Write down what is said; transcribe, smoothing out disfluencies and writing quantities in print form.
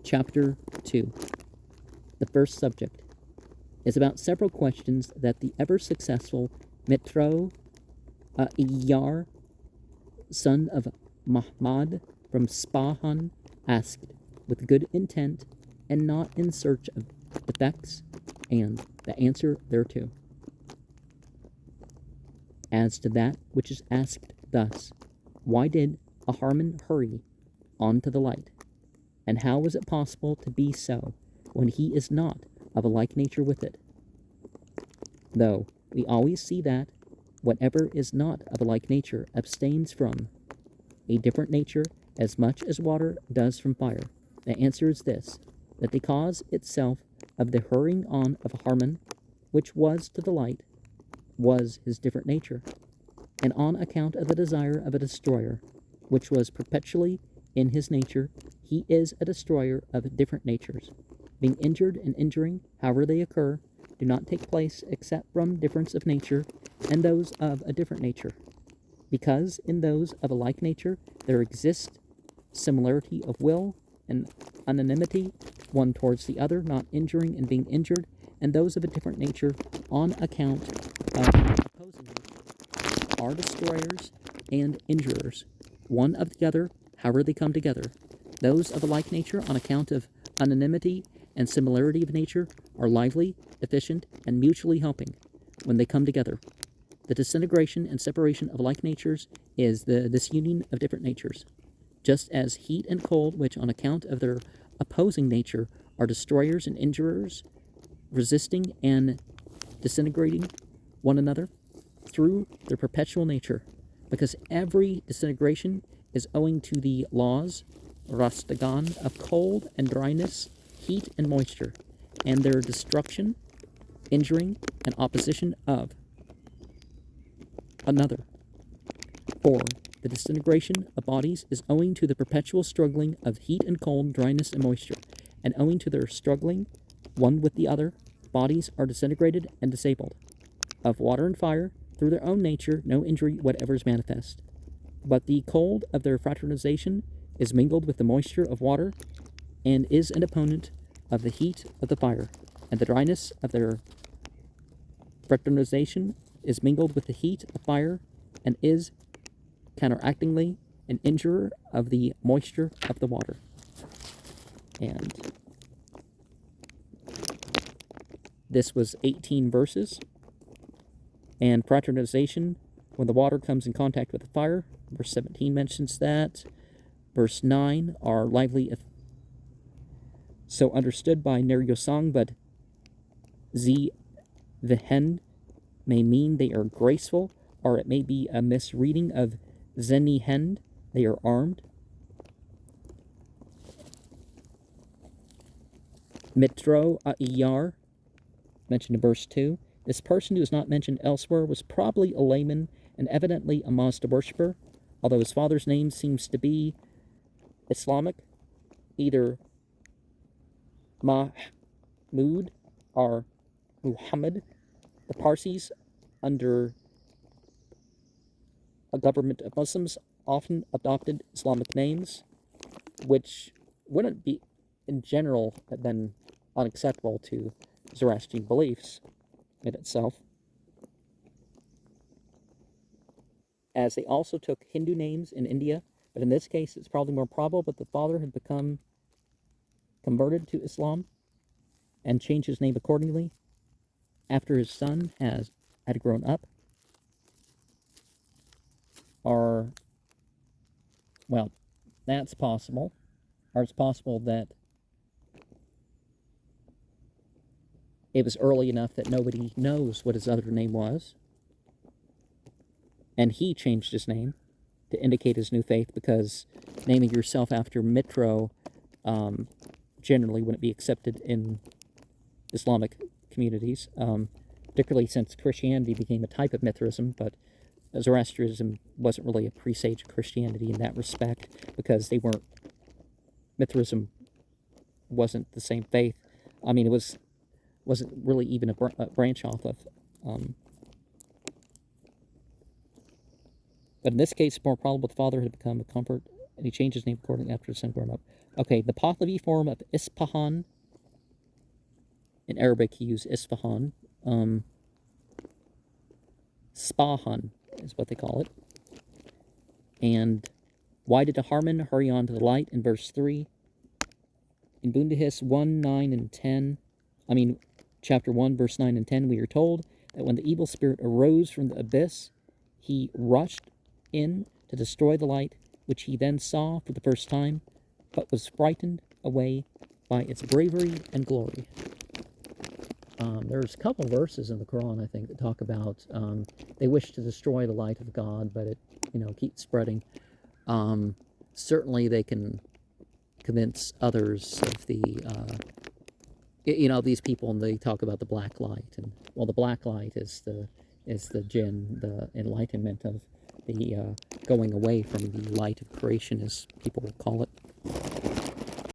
Chapter 2. The first subject is about several questions that the ever-successful Mitro Iyar, son of Mahmad from Spahan, asked with good intent and not in search of defects, and the answer thereto. As to that which is asked thus, why did a Harman hurry on to the light? And how was it possible to be so, when he is not of a like nature with it? Though we always see that whatever is not of a like nature abstains from a different nature as much as water does from fire. The answer is this, that the cause itself of the hurrying on of a Harman, which was to the light, was his different nature, and on account of the desire of a destroyer, which was perpetually in his nature, he is a destroyer of different natures. Being injured and injuring, however they occur, do not take place except from difference of nature, and those of a different nature. Because in those of a like nature there exists similarity of will and unanimity, one towards the other, not injuring and being injured, and those of a different nature, on account of opposing nature, are destroyers and injurers, one of the other, however they come together. Those of a like nature, on account of unanimity and similarity of nature, are lively, efficient, and mutually helping when they come together. The disintegration and separation of like natures is the disunion of different natures, just as heat and cold, which on account of their opposing nature are destroyers and injurers, resisting and disintegrating one another through their perpetual nature, because every disintegration is owing to the laws, rastagan, of cold and dryness, heat and moisture, and their destruction, injuring, and opposition of another. For the disintegration of bodies is owing to the perpetual struggling of heat and cold, dryness and moisture, and owing to their struggling one with the other, bodies are disintegrated and disabled. Of water and fire, through their own nature, no injury whatever is manifest. But the cold of their fraternization is mingled with the moisture of water, and is an opponent of the heat of the fire, and the dryness of their fraternization is mingled with the heat of fire, and is counteractingly an injurer of the moisture of the water. And this was 18 verses. And fraternization, when the water comes in contact with the fire, verse 17 mentions that. Verse 9 are lively, so understood by Neryosang, but the hen may mean they are graceful, or it may be a misreading of Zeni Hend, they are armed. Mitro Iyar, mentioned in verse 2. This person who is not mentioned elsewhere was probably a layman and evidently a Mazda worshipper, although his father's name seems to be Islamic, either Mahmud or Muhammad. The Parsis, under a government of Muslims, often adopted Islamic names, which wouldn't be, in general, have been unacceptable to Zoroastrian beliefs in itself, as they also took Hindu names in India, but in this case it's probably more probable that the father had become converted to Islam and changed his name accordingly after his son had grown up. Or, well, that's possible. Or it's possible that it was early enough that nobody knows what his other name was, and he changed his name to indicate his new faith, because naming yourself after Mitro generally wouldn't be accepted in Islamic communities, particularly since Christianity became a type of Mithraism, but Zoroastrianism wasn't really a presage of Christianity in that respect, because Mithraism wasn't the same faith. I mean, it wasn't really even a branch off of. But in this case, it's more probable the father had become a convert and he changed his name accordingly after the sun grown up. Okay, the Pahlavi form of Ispahan. In Arabic, he used Isfahan. Spahan is what they call it. And why did the Harman hurry on to the light in verse 3? In Bundahis 1, 9, and 10, chapter 1, verse 9 and 10, we are told that when the evil spirit arose from the abyss, he rushed in to destroy the light, which he then saw for the first time, but was frightened away by its bravery and glory. There's a couple verses in the Quran, I think, that talk about they wish to destroy the light of God, but it, keeps spreading. Certainly they can convince others of the, these people, and they talk about the black light. And, well, the black light is the jinn, the enlightenment of the going away from the light of creation, as people will call it.